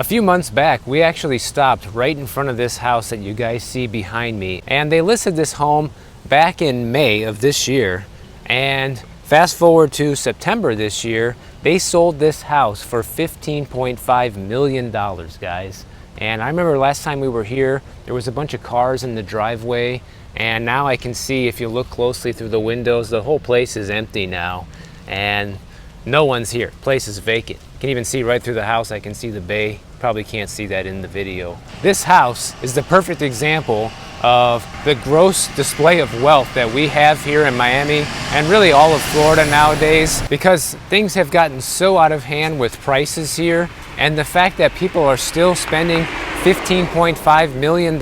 A few months back, we actually stopped right in front of this house that you guys see behind me, and they listed this home back in May of this year. And fast forward to September this year, they sold this house for $15.5 million, guys. And I remember last time we were here, there was a bunch of cars in the driveway, and now I can see, if you look closely through the windows, the whole place is empty now, and no one's here. Place is vacant. You can even see right through the house. I can see the bay. Probably can't see that in the video. This house is the perfect example of the gross display of wealth that we have here in Miami and really all of Florida nowadays, because things have gotten so out of hand with prices here, and the fact that people are still spending $15.5 million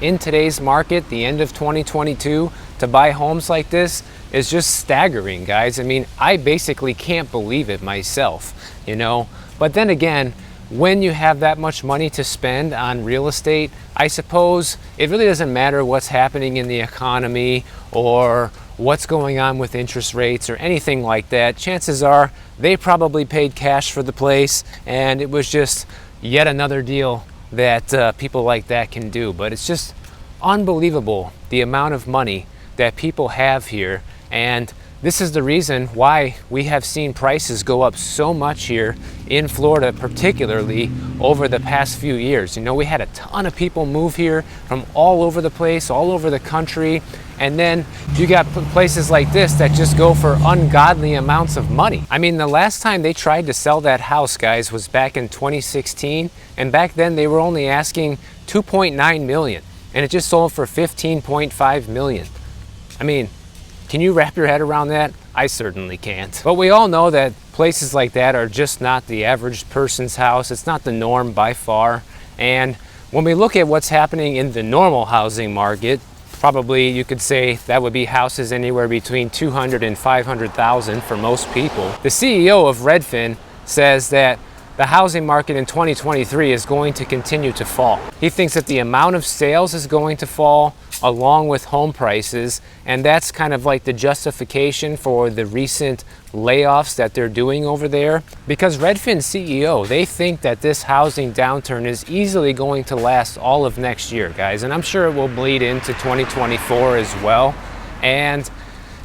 in today's market, the end of 2022, to buy homes like this is just staggering, guys. I mean, I basically can't believe it myself, you know? But then again, when you have that much money to spend on real estate, I suppose it really doesn't matter what's happening in the economy or what's going on with interest rates or anything like that. Chances are they probably paid cash for the place, and it was just yet another deal that people like that can do. But it's just unbelievable the amount of money that people have here, and this is the reason why we have seen prices go up so much here in Florida, particularly over the past few years. You know, we had a ton of people move here from all over the place, all over the country, and then you got places like this that just go for ungodly amounts of money. I mean, the last time they tried to sell that house, guys, was back in 2016, and back then they were only asking $2.9 million, and it just sold for $15.5 million. I mean, can you wrap your head around that? I certainly can't. But we all know that places like that are just not the average person's house. It's not the norm by far. And when we look at what's happening in the normal housing market, probably you could say that would be houses anywhere between 200 and 500,000 for most people. The CEO of Redfin says that the housing market in 2023 is going to continue to fall. He thinks that the amount of sales is going to fall along with home prices, and that's kind of like the justification for the recent layoffs that they're doing over there. Because Redfin's CEO, they think that this housing downturn is easily going to last all of next year, guys, and I'm sure it will bleed into 2024 as well. And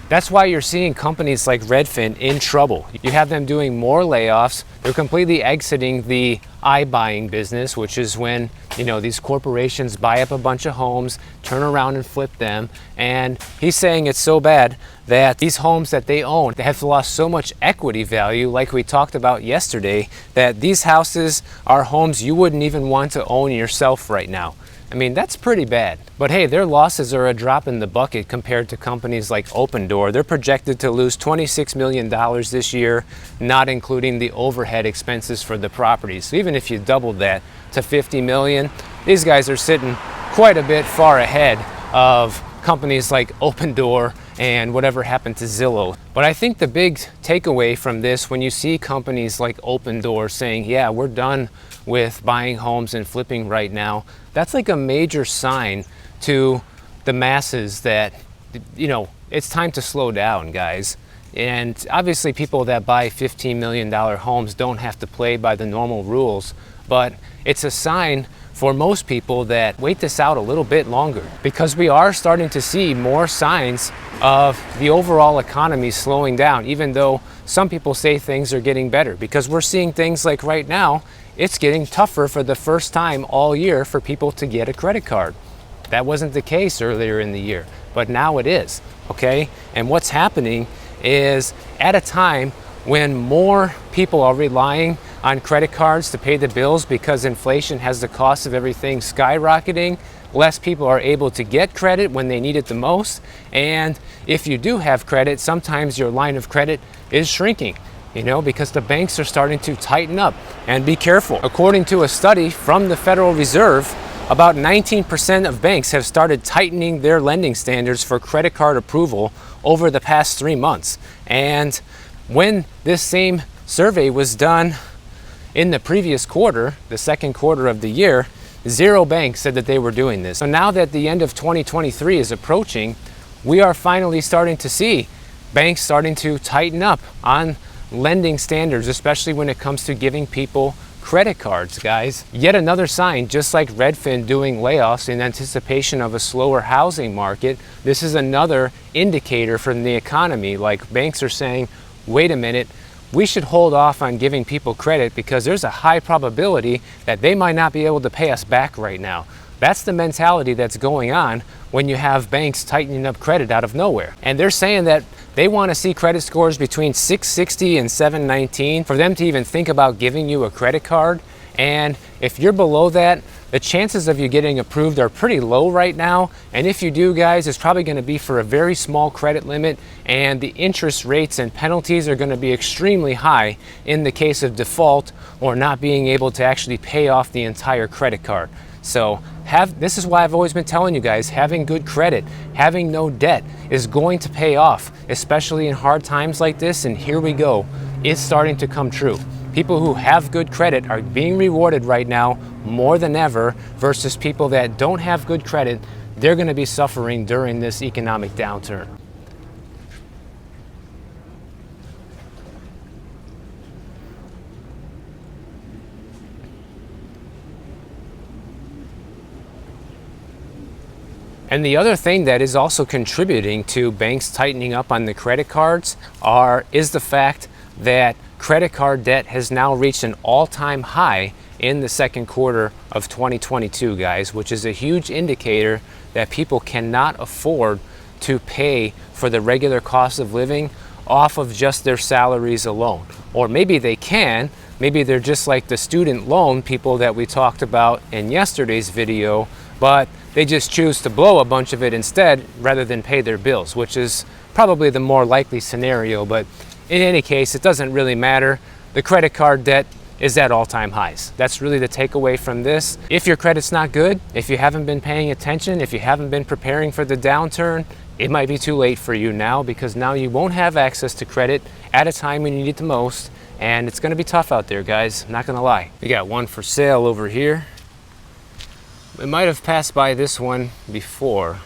that's why you're seeing companies like Redfin in trouble. You have them doing more layoffs. They're completely exiting the iBuying business, which is when, you know, these corporations buy up a bunch of homes, turn around and flip them. And he's saying it's so bad that these homes that they own, they have lost so much equity value, like we talked about yesterday, that these houses are homes you wouldn't even want to own yourself right now. I mean, that's pretty bad. But hey, their losses are a drop in the bucket compared to companies like Opendoor. They're projected to lose $26 million this year, not including the overhead expenses for the properties. So even if you doubled that to $50 million, these guys are sitting quite a bit far ahead of companies like Opendoor and whatever happened to Zillow. But I think the big takeaway from this, when you see companies like Opendoor saying, yeah, we're done with buying homes and flipping right now, that's like a major sign to the masses that, you know, it's time to slow down, guys. And obviously people that buy $15 million homes don't have to play by the normal rules, but it's a sign for most people that wait this out a little bit longer, because we are starting to see more signs of the overall economy slowing down, even though some people say things are getting better, because we're seeing things like right now, it's getting tougher for the first time all year for people to get a credit card. That wasn't the case earlier in the year, but now it is, okay? And what's happening is, at a time when more people are relying on credit cards to pay the bills because inflation has the cost of everything skyrocketing, less people are able to get credit when they need it the most. And if you do have credit, sometimes your line of credit is shrinking, you know, because the banks are starting to tighten up. And be careful. According to a study from the Federal Reserve, about 19% of banks have started tightening their lending standards for credit card approval over the past 3 months. And when this same survey was done in the previous quarter, the second quarter of the year, 0 banks said that they were doing this. So now that the end of 2023 is approaching, we are finally starting to see banks starting to tighten up on lending standards, especially when it comes to giving people credit cards, guys. Yet another sign, just like Redfin doing layoffs in anticipation of a slower housing market, this is another indicator from the economy. Like, banks are saying, wait a minute, we should hold off on giving people credit because there's a high probability that they might not be able to pay us back right now. That's the mentality that's going on when you have banks tightening up credit out of nowhere. And they're saying that they want to see credit scores between 660 and 719 for them to even think about giving you a credit card. And if you're below that, the chances of you getting approved are pretty low right now. And if you do, guys, it's probably going to be for a very small credit limit, and the interest rates and penalties are going to be extremely high in the case of default or not being able to actually pay off the entire credit card. So this is why I've always been telling you guys, having good credit, having no debt is going to pay off, especially in hard times like this. And here we go, it's starting to come true. People who have good credit are being rewarded right now more than ever, versus people that don't have good credit. They're going to be suffering during this economic downturn. And the other thing that is also contributing to banks tightening up on the credit cards is the fact that credit card debt has now reached an all-time high in the second quarter of 2022, guys, which is a huge indicator that people cannot afford to pay for the regular cost of living off of just their salaries alone. Or maybe they can, maybe they're just like the student loan people that we talked about in yesterday's video, but they just choose to blow a bunch of it instead rather than pay their bills, which is probably the more likely scenario. But in any case, it doesn't really matter. The credit card debt is at all-time highs. That's really the takeaway from this. If your credit's not good, if you haven't been paying attention, if you haven't been preparing for the downturn, it might be too late for you now, because now you won't have access to credit at a time when you need it the most, and it's gonna be tough out there, guys. I'm not gonna lie. We got one for sale over here. We might have passed by this one before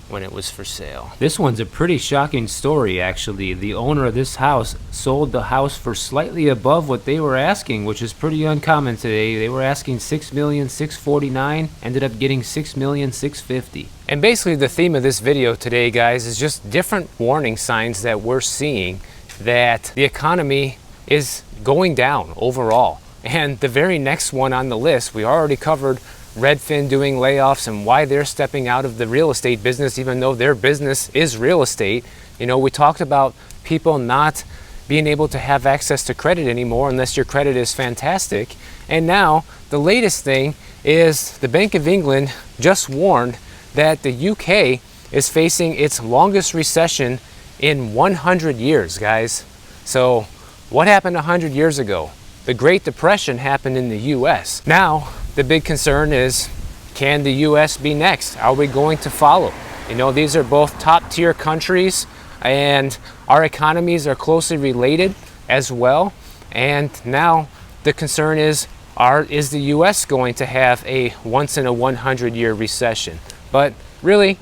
when it was for sale. This one's a pretty shocking story, actually. The owner of this house sold the house for slightly above what they were asking, which is pretty uncommon today. They were asking $6,649,000, ended up getting $6,650,000. And basically the theme of this video today, guys, is just different warning signs that we're seeing that the economy is going down overall. And the very next one on the list, we already covered Redfin doing layoffs and why they're stepping out of the real estate business, even though their business is real estate. You know, we talked about people not being able to have access to credit anymore unless your credit is fantastic. And now the latest thing is the Bank of England just warned that the UK is facing its longest recession in 100 years, guys. So what happened 100 years ago? The Great Depression happened in the US. Now, the big concern is, can the US be next? Are we going to follow? You know, these are both top tier countries, and our economies are closely related as well. And now the concern is the US going to have a once in a 100 year recession? But really,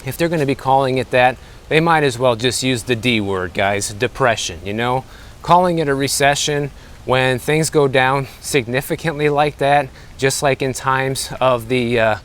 if they're going to be calling it that, they might as well just use the D word, guys, depression. You know, calling it a recession when things go down significantly like that, just like in times of the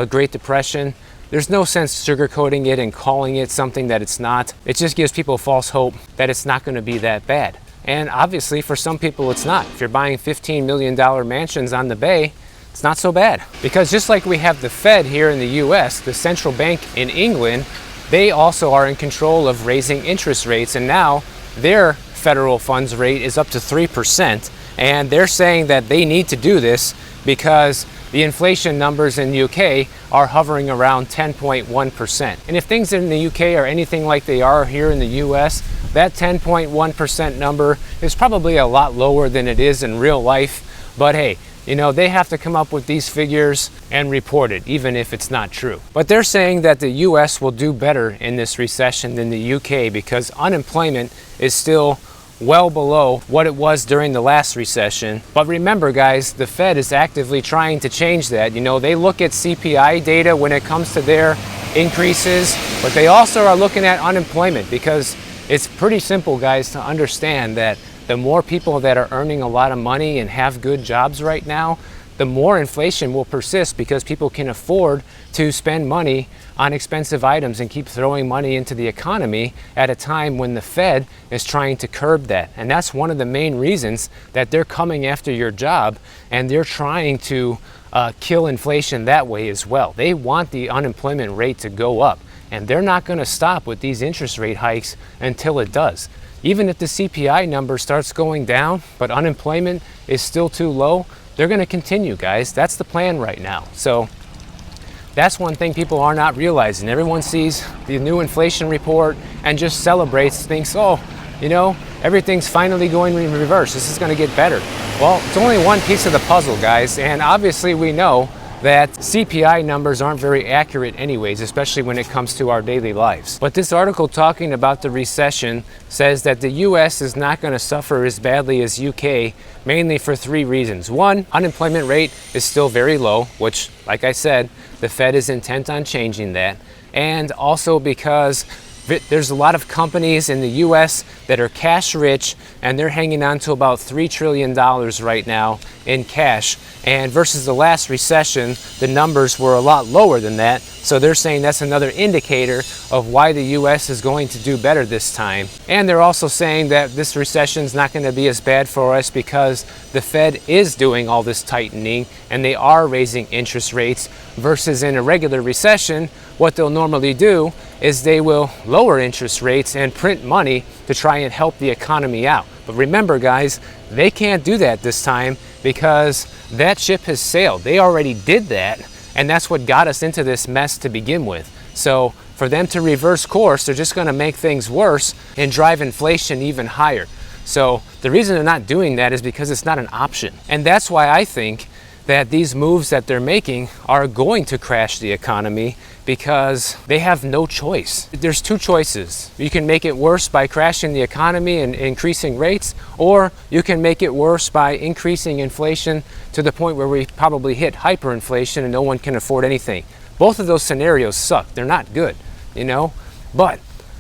Great Depression, there's no sense sugarcoating it and calling it something that it's not. It just gives people false hope that it's not going to be that bad. And obviously for some people it's not. If you're buying $15 million mansions on the Bay, it's not so bad. Because just like we have the Fed here in the US, the central bank in England, they also are in control of raising interest rates, and now their federal funds rate is up to 3%, and they're saying that they need to do this because the inflation numbers in the UK are hovering around 10.1%. And if things in the UK are anything like they are here in the US, that 10.1% number is probably a lot lower than it is in real life. But hey, you know, they have to come up with these figures and report it, even if it's not true. But they're saying that the US will do better in this recession than the UK because unemployment is still well below what it was during the last recession. But remember, guys, the Fed is actively trying to change that. You know, they look at CPI data when it comes to their increases, but they also are looking at unemployment, because it's pretty simple, guys, to understand that the more people that are earning a lot of money and have good jobs right now, the more inflation will persist because people can afford to spend money on expensive items and keep throwing money into the economy at a time when the Fed is trying to curb that. And that's one of the main reasons that they're coming after your job, and they're trying to kill inflation that way as well. They want the unemployment rate to go up, and they're not going to stop with these interest rate hikes until it does. Even if the CPI number starts going down, but unemployment is still too low, they're going to continue, guys. That's the plan right now. So that's one thing people are not realizing. Everyone sees the new inflation report and just celebrates, thinks, oh, you know, everything's finally going in reverse. This is going to get better. Well, it's only one piece of the puzzle, guys. And obviously we know that CPI numbers aren't very accurate anyways, especially when it comes to our daily lives. But this article talking about the recession says that the US is not going to suffer as badly as UK, mainly for three reasons. One, unemployment rate is still very low, which, like I said, the Fed is intent on changing that. And also because there's a lot of companies in the US that are cash rich, and they're hanging on to about $3 trillion right now in cash. And versus the last recession, the numbers were a lot lower than that. So they're saying that's another indicator of why the US is going to do better this time. And they're also saying that this recession is not going to be as bad for us because the Fed is doing all this tightening and they are raising interest rates, versus in a regular recession, what they'll normally do is they will lower interest rates and print money to try and help the economy out. But remember, guys, they can't do that this time because that ship has sailed. They already did that, and that's what got us into this mess to begin with. So for them to reverse course, they're just going to make things worse and drive inflation even higher. So the reason they're not doing that is because it's not an option. And that's why I think that these moves that they're making are going to crash the economy, because they have no choice. There's two choices. You can make it worse by crashing the economy and increasing rates, or you can make it worse by increasing inflation to the point where we probably hit hyperinflation and no one can afford anything. Both of those scenarios suck. They're not good, you know? But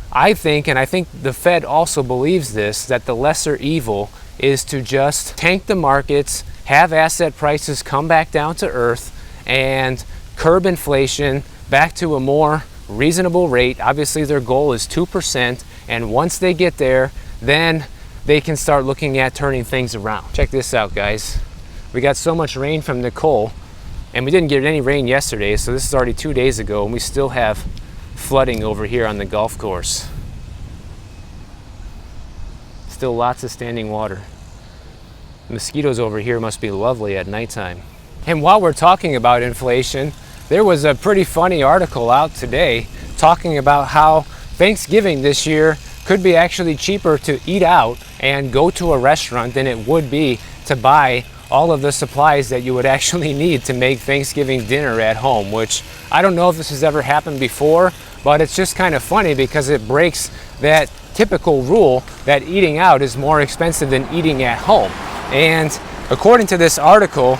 I think, and I think the Fed also believes this, that the lesser evil is to just tank the markets, have asset prices come back down to earth, and curb inflation back to a more reasonable rate. Obviously their goal is 2%, and once they get there, then they can start looking at turning things around. Check this out, guys. We got so much rain from Nicole, and we didn't get any rain yesterday, so this is already 2 days ago, and we still have flooding over here on the golf course. Still lots of standing water. The mosquitoes over here must be lovely at nighttime. And while we're talking about inflation, there was a pretty funny article out today talking about how Thanksgiving this year could be actually cheaper to eat out and go to a restaurant than it would be to buy all of the supplies that you would actually need to make Thanksgiving dinner at home, which I don't know if this has ever happened before, but it's just kind of funny because it breaks that typical rule that eating out is more expensive than eating at home. And according to this article,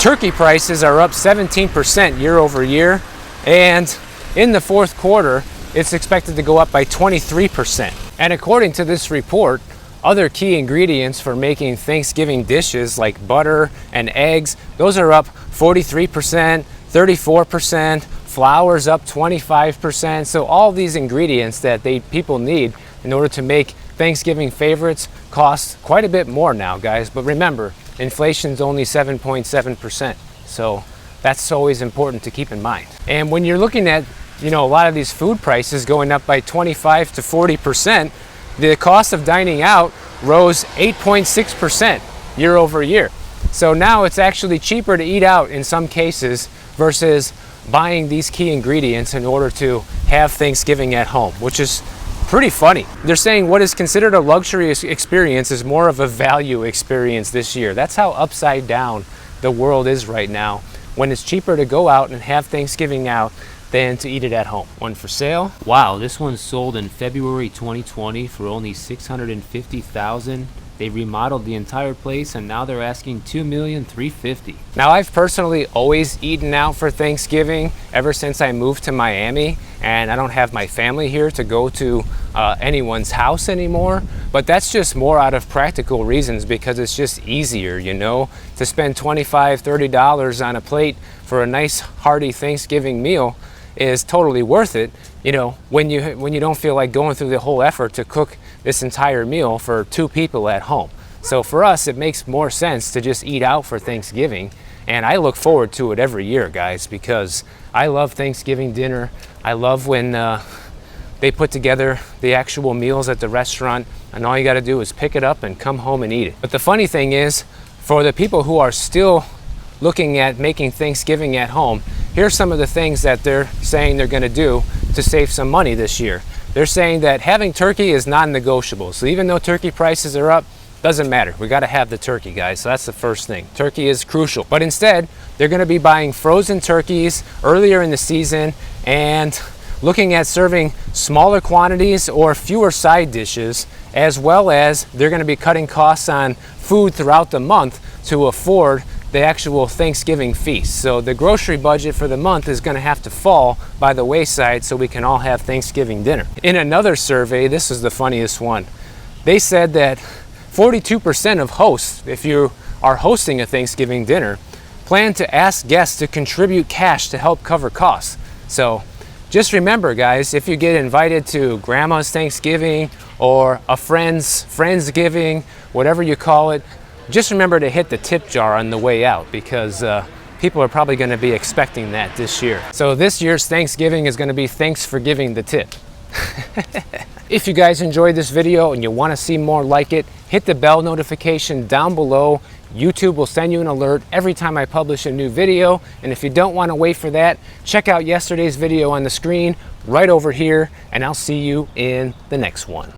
turkey prices are up 17% year over year, and in the fourth quarter, it's expected to go up by 23%. And according to this report, other key ingredients for making Thanksgiving dishes like butter and eggs, those are up 43%, 34%, flour's up 25%. So all these ingredients that people need in order to make Thanksgiving favorites cost quite a bit more now, guys. But remember, inflation's only 7.7%. So that's always important to keep in mind. And when you're looking at, a lot of these food prices going up by 25 to 40%, the cost of dining out rose 8.6% year over year. So now it's actually cheaper to eat out in some cases versus buying these key ingredients in order to have Thanksgiving at home, which is pretty funny. They're saying what is considered a luxury experience is more of a value experience this year. That's how upside down the world is right now, when it's cheaper to go out and have Thanksgiving out than to eat it at home. One for sale. Wow, this one sold in February 2020 for only $650,000. They remodeled the entire place and now they're asking $2,350,000. Now, I've personally always eaten out for Thanksgiving ever since I moved to Miami, and I don't have my family here to go to anyone's house anymore. But that's just more out of practical reasons, because it's just easier, you know, to spend $25, $30 on a plate for a nice hearty Thanksgiving meal is totally worth it, you know, when you don't feel like going through the whole effort to cook this entire meal for 2 people at home. So for us, it makes more sense to just eat out for Thanksgiving. And I look forward to it every year, guys, because I love Thanksgiving dinner. I love when they put together the actual meals at the restaurant, and all you got to do is pick it up and come home and eat it. But the funny thing is, for the people who are still looking at making Thanksgiving at home, here's some of the things that they're saying they're going to do to save some money this year. They're saying that having turkey is non-negotiable. So even though turkey prices are up, doesn't matter. We got to have the turkey, guys. So that's the first thing. Turkey is crucial. But instead, they're going to be buying frozen turkeys earlier in the season and looking at serving smaller quantities or fewer side dishes, as well as they're going to be cutting costs on food throughout the month to afford the actual Thanksgiving feast. So the grocery budget for the month is going to have to fall by the wayside so we can all have Thanksgiving dinner. In another survey, this is the funniest one. They said that 42% of hosts, if you are hosting a Thanksgiving dinner, plan to ask guests to contribute cash to help cover costs. So just remember, guys, if you get invited to grandma's Thanksgiving or a friend's Friendsgiving, whatever you call it, just remember to hit the tip jar on the way out, because people are probably going to be expecting that this year. So this year's Thanksgiving is going to be thanks for giving the tip. If you guys enjoyed this video and you want to see more like it, hit the bell notification down below. YouTube will send you an alert every time I publish a new video. And if you don't want to wait for that, check out yesterday's video on the screen right over here, and I'll see you in the next one.